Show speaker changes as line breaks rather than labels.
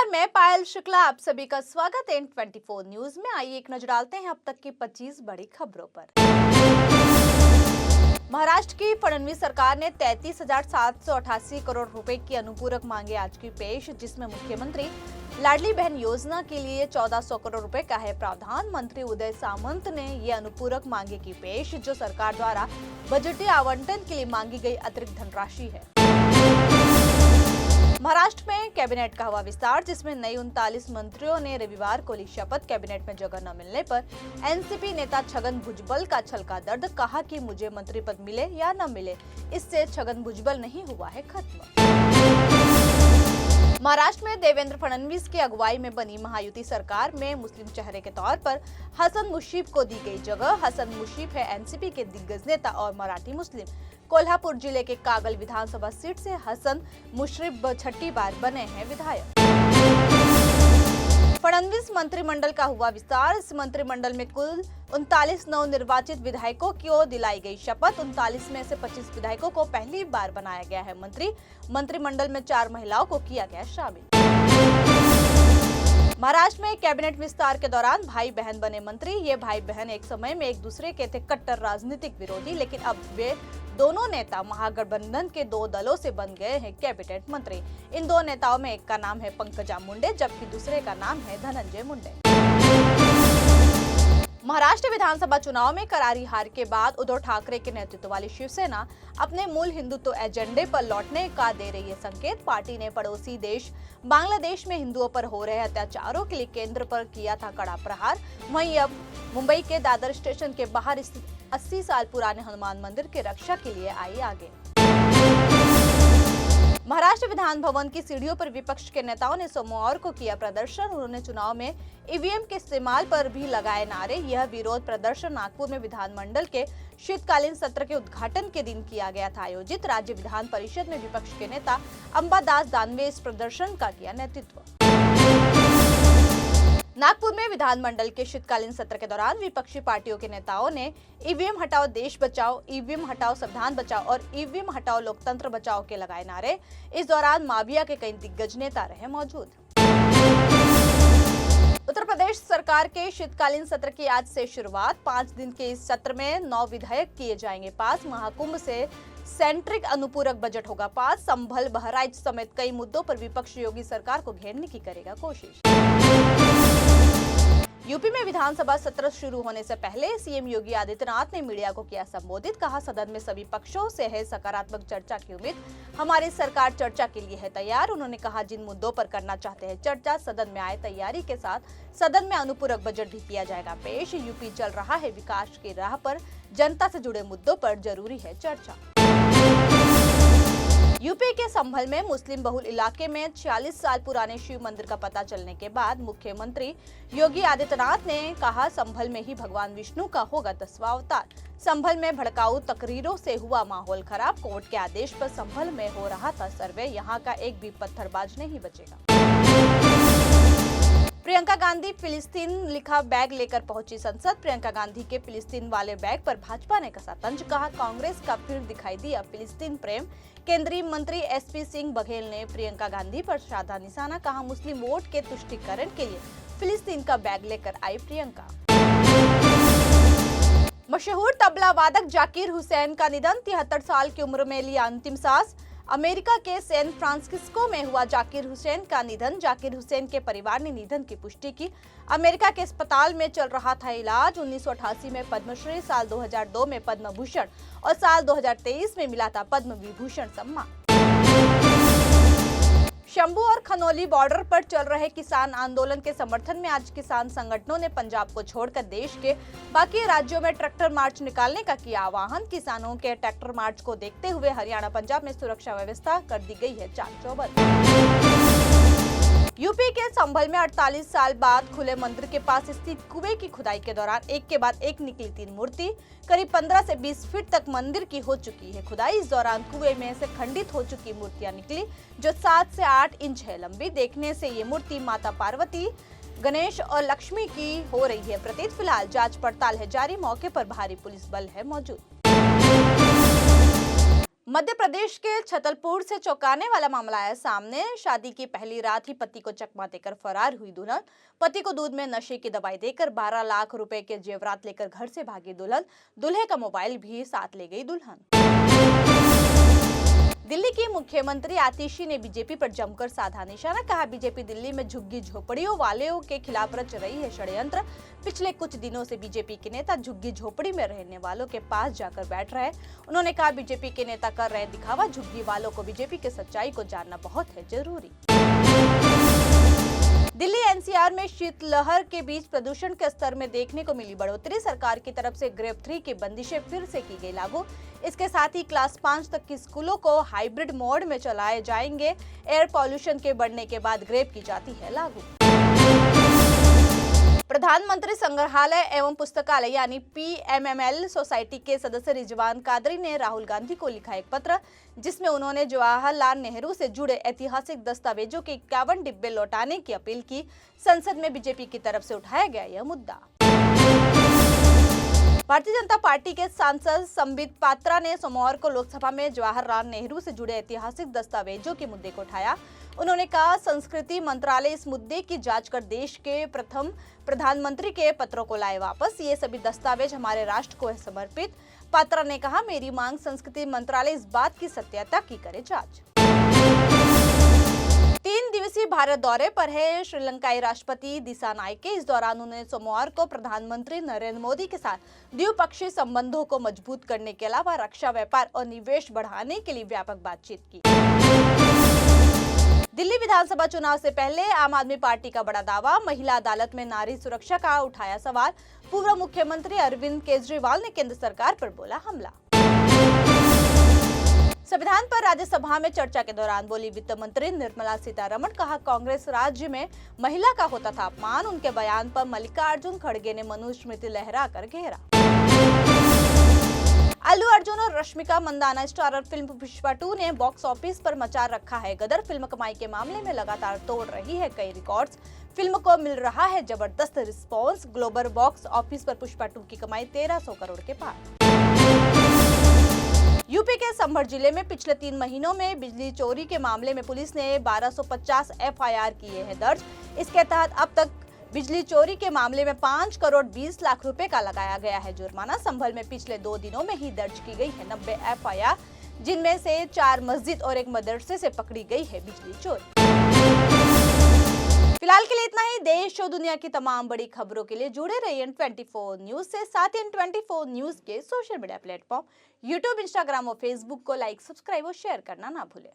मैं पायल शुक्ला, आप सभी का स्वागत है N24 न्यूज में। आइए एक नजर डालते हैं अब तक की 25 बड़ी खबरों पर। महाराष्ट्र की फडणवीस सरकार ने 33,788 करोड़ रुपए की अनुपूरक मांगे आज की पेश, जिसमें मुख्यमंत्री लाडली बहन योजना के लिए 1400 करोड़ रुपए का है प्रावधान। मंत्री उदय सामंत ने ये अनुपूरक मांगे की पेश, जो सरकार द्वारा बजटीय आवंटन के लिए मांगी गई अतिरिक्त धनराशि है। महाराष्ट्र में कैबिनेट का हुआ विस्तार, जिसमें नई 39 मंत्रियों ने रविवार को ली शपथ। कैबिनेट में जगह न मिलने पर एनसीपी नेता छगन भुजबल का छलका दर्द, कहा कि मुझे मंत्री पद मिले या न मिले, इससे छगन भुजबल नहीं हुआ है खत्म। महाराष्ट्र में देवेंद्र फडणवीस की अगुवाई में बनी महायुति सरकार में मुस्लिम चेहरे के तौर पर हसन मुश्रीफ को दी गई जगह। हसन मुश्रीफ है एनसीपी के दिग्गज नेता और मराठी मुस्लिम। कोल्हापुर जिले के कागल विधानसभा सीट से हसन मुश्रीफ छठी बार बने हैं विधायक। फडणवीस मंत्रिमंडल का हुआ विस्तार। इस मंत्रिमंडल में कुल 39 नवनिर्वाचित विधायकों को दिलाई गई शपथ। 39 में से 25 विधायकों को पहली बार बनाया गया है मंत्री। मंत्रिमंडल में 4 महिलाओं को किया गया शामिल। महाराष्ट्र में कैबिनेट विस्तार के दौरान भाई बहन बने मंत्री। ये भाई बहन एक समय में एक दूसरे के थे कट्टर राजनीतिक विरोधी, लेकिन अब वे दोनों नेता महागठबंधन के 2 दलों से बन गए हैं कैबिनेट मंत्री। इन 2 नेताओं में एक का नाम है पंकजा मुंडे, जबकि दूसरे का नाम है धनंजय मुंडे। महाराष्ट्र विधानसभा चुनाव में करारी हार के बाद उद्धव ठाकरे के नेतृत्व वाली शिवसेना अपने मूल हिंदुत्व एजेंडे पर लौटने का दे रही है संकेत। पार्टी ने पड़ोसी देश बांग्लादेश में हिंदुओं पर हो रहे अत्याचारों के लिए केंद्र पर किया था कड़ा प्रहार। वहीं अब मुंबई के दादर स्टेशन के बाहर स्थित 80 साल पुराने हनुमान मंदिर की रक्षा के लिए आई आगे। महाराष्ट्र विधान भवन की सीढ़ियों पर विपक्ष के नेताओं ने सोमवार को किया प्रदर्शन। उन्होंने चुनाव में ईवीएम के इस्तेमाल पर भी लगाए नारे। यह विरोध प्रदर्शन नागपुर में विधानमंडल के शीतकालीन सत्र के उद्घाटन के दिन किया गया था आयोजित। राज्य विधान परिषद में विपक्ष के नेता अंबादास दानवे इस प्रदर्शन का किया नेतृत्व। नागपुर में विधानमंडल के शीतकालीन सत्र के दौरान विपक्षी पार्टियों के नेताओं ने ईवीएम हटाओ देश बचाओ, ईवीएम हटाओ संविधान बचाओ और ईवीएम हटाओ लोकतंत्र बचाओ के लगाए नारे। इस दौरान माविया के कई दिग्गज नेता रहे मौजूद। उत्तर प्रदेश सरकार के शीतकालीन सत्र की आज से शुरुआत। 5 दिन के इस सत्र में 9 विधेयक किए जाएंगे पास। महाकुंभ से सेंट्रिक अनुपूरक बजट होगा पास। संभल बहराइच समेत कई मुद्दों पर विपक्ष योगी सरकार को घेरने की करेगा कोशिश। यूपी में विधानसभा सत्र शुरू होने से पहले सीएम योगी आदित्यनाथ ने मीडिया को किया संबोधित। कहा, सदन में सभी पक्षों से है सकारात्मक चर्चा की उम्मीद। हमारी सरकार चर्चा के लिए है तैयार। उन्होंने कहा, जिन मुद्दों पर करना चाहते हैं चर्चा, सदन में आए। तैयारी के साथ सदन में अनुपूरक बजट भी किया जाएगा पेश। यूपी चल रहा है विकास की राह पर, जनता से जुड़े मुद्दों पर जरूरी है चर्चा। यूपी के संभल में मुस्लिम बहुल इलाके में 46 साल पुराने शिव मंदिर का पता चलने के बाद मुख्यमंत्री योगी आदित्यनाथ ने कहा, संभल में ही भगवान विष्णु का होगा 10वां अवतार। संभल में भड़काऊ तकरीरों से हुआ माहौल खराब। कोर्ट के आदेश पर संभल में हो रहा था सर्वे। यहाँ का एक भी पत्थरबाज नहीं बचेगा। प्रियंका गांधी फिलिस्तीन लिखा बैग लेकर पहुंची संसद। प्रियंका गांधी के फिलिस्तीन वाले बैग पर भाजपा ने कसा तंज। कहा, कांग्रेस का फिर दिखाई दिया फिलिस्तीन प्रेम। केंद्रीय मंत्री एसपी सिंह बघेल ने प्रियंका गांधी पर साधा निशाना। कहा, मुस्लिम वोट के तुष्टीकरण के लिए फिलिस्तीन का बैग लेकर आई प्रियंका। मशहूर तबला वादक जाकिर हुसैन का निधन। 73 साल की उम्र में लिया अंतिम सांस। अमेरिका के सैन फ्रांसिस्को में हुआ जाकिर हुसैन का निधन। जाकिर हुसैन के परिवार ने निधन की पुष्टि की। अमेरिका के अस्पताल में चल रहा था इलाज। 1988 में पद्मश्री, साल 2002 में पद्म भूषण और साल 2023 में मिला था पद्म विभूषण सम्मान। शंभू और खनौली बॉर्डर पर चल रहे किसान आंदोलन के समर्थन में आज किसान संगठनों ने पंजाब को छोड़कर देश के बाकी राज्यों में ट्रैक्टर मार्च निकालने का किया आह्वान। किसानों के ट्रैक्टर मार्च को देखते हुए हरियाणा पंजाब में सुरक्षा व्यवस्था कर दी गई है चाक चौबंद। यूपी के संभल में 48 साल बाद खुले मंदिर के पास स्थित कुएं की खुदाई के दौरान एक के बाद एक निकली 3 मूर्ति। करीब 15 से 20 फीट तक मंदिर की हो चुकी है खुदाई। इस दौरान कुएं में से खंडित हो चुकी मूर्तियां निकली, जो 7 से 8 इंच है लंबी। देखने से ये मूर्ति माता पार्वती, गणेश और लक्ष्मी की हो रही है प्रतीत। फिलहाल जांच पड़ताल है जारी। मौके पर भारी पुलिस बल है मौजूद। मध्य प्रदेश के छतरपुर से चौंकाने वाला मामला आया सामने। शादी की पहली रात ही पति को चकमा देकर फरार हुई दुल्हन। पति को दूध में नशे की दवाई देकर 12 लाख रुपए के जेवरात लेकर घर से भागी दुल्हन। दूल्हे का मोबाइल भी साथ ले गई दुल्हन। दिल्ली की मुख्यमंत्री आतिशी ने बीजेपी पर जमकर साधा निशाना। कहा, बीजेपी दिल्ली में झुग्गी झोपड़ियों वालों के खिलाफ रच रही है षड्यंत्र। पिछले कुछ दिनों से बीजेपी के नेता झुग्गी झोपड़ी में रहने वालों के पास जाकर बैठ रहे। उन्होंने कहा, बीजेपी के नेता कर रहे दिखावा। झुग्गी वालों को बीजेपी की सच्चाई को जानना बहुत है जरूरी। दिल्ली एनसीआर में शीतलहर के बीच प्रदूषण के स्तर में देखने को मिली बढ़ोतरी। सरकार की तरफ से ग्रेड 3 की बंदिशें फिर से की गई लागू। इसके साथ ही क्लास 5 तक की स्कूलों को हाइब्रिड मोड में चलाए जाएंगे। एयर पॉल्यूशन के बढ़ने के बाद ग्रेड की जाती है लागू। प्रधानमंत्री संग्रहालय एवं पुस्तकालय यानी PMML सोसाइटी के सदस्य रिजवान कादरी ने राहुल गांधी को लिखा एक पत्र, जिसमें उन्होंने जवाहरलाल नेहरू से जुड़े ऐतिहासिक दस्तावेजों के 51 डिब्बे लौटाने की अपील की। संसद में बीजेपी की तरफ से उठाया गया यह मुद्दा। भारतीय जनता पार्टी के सांसद संबित पात्रा ने सोमवार को लोकसभा में जवाहरलाल नेहरू से जुड़े ऐतिहासिक दस्तावेजों के मुद्दे को उठाया। उन्होंने कहा, संस्कृति मंत्रालय इस मुद्दे की जांच कर देश के प्रथम प्रधानमंत्री के पत्रों को लाए वापस। ये सभी दस्तावेज हमारे राष्ट्र को है समर्पित। पात्रा ने कहा, मेरी मांग संस्कृति मंत्रालय इस बात की सत्यता की करे जांच। 3 दिवसीय भारत दौरे पर है श्रीलंकाई राष्ट्रपति दिसानायके। इस दौरान उन्होंने सोमवार को प्रधानमंत्री नरेंद्र मोदी के साथ द्विपक्षीय संबंधों को मजबूत करने के अलावा रक्षा, व्यापार और निवेश बढ़ाने के लिए व्यापक बातचीत की। दिल्ली विधानसभा चुनाव से पहले आम आदमी पार्टी का बड़ा दावा। महिला अदालत में नारी सुरक्षा का उठाया सवाल। पूर्व मुख्यमंत्री अरविंद केजरीवाल ने केंद्र सरकार पर बोला हमला। संविधान पर राज्यसभा में चर्चा के दौरान बोली वित्त मंत्री निर्मला सीतारमण। कहा, कांग्रेस राज्य में महिला का होता था अपमान। उनके बयान पर मल्लिकार्जुन खड़गे ने मनुस्मृति लहराकर घेरा। अल्लू अर्जुन और रश्मिका मंदाना स्टारर फिल्म पुष्पा 2 ने बॉक्स ऑफिस पर मचा रखा है गदर। फिल्म कमाई के मामले में लगातार तोड़ रही है कई रिकॉर्ड्स। फिल्म को मिल रहा है जबरदस्त रिस्पांस। ग्लोबल बॉक्स ऑफिस पर पुष्पा 2 की कमाई 1300 करोड़ के पार। यूपी के संभल जिले में पिछले 3 महीनों में बिजली चोरी के मामले में पुलिस ने 1250 FIR किए हैं दर्ज। इसके तहत अब तक बिजली चोरी के मामले में 5 करोड़ 20 लाख रुपए का लगाया गया है जुर्माना। संभल में पिछले 2 दिनों में ही दर्ज की गई है 90 FIR, जिनमें से 4 मस्जिद और 1 मदरसे से पकड़ी गई है बिजली चोरी। फिलहाल के लिए इतना ही। देश और दुनिया की तमाम बड़ी खबरों के लिए जुड़े रहिए N24 न्यूज से। साथ ही N24 न्यूज के social media platform YouTube, Instagram और फेसबुक को लाइक, सब्सक्राइब और शेयर करना ना भूलें।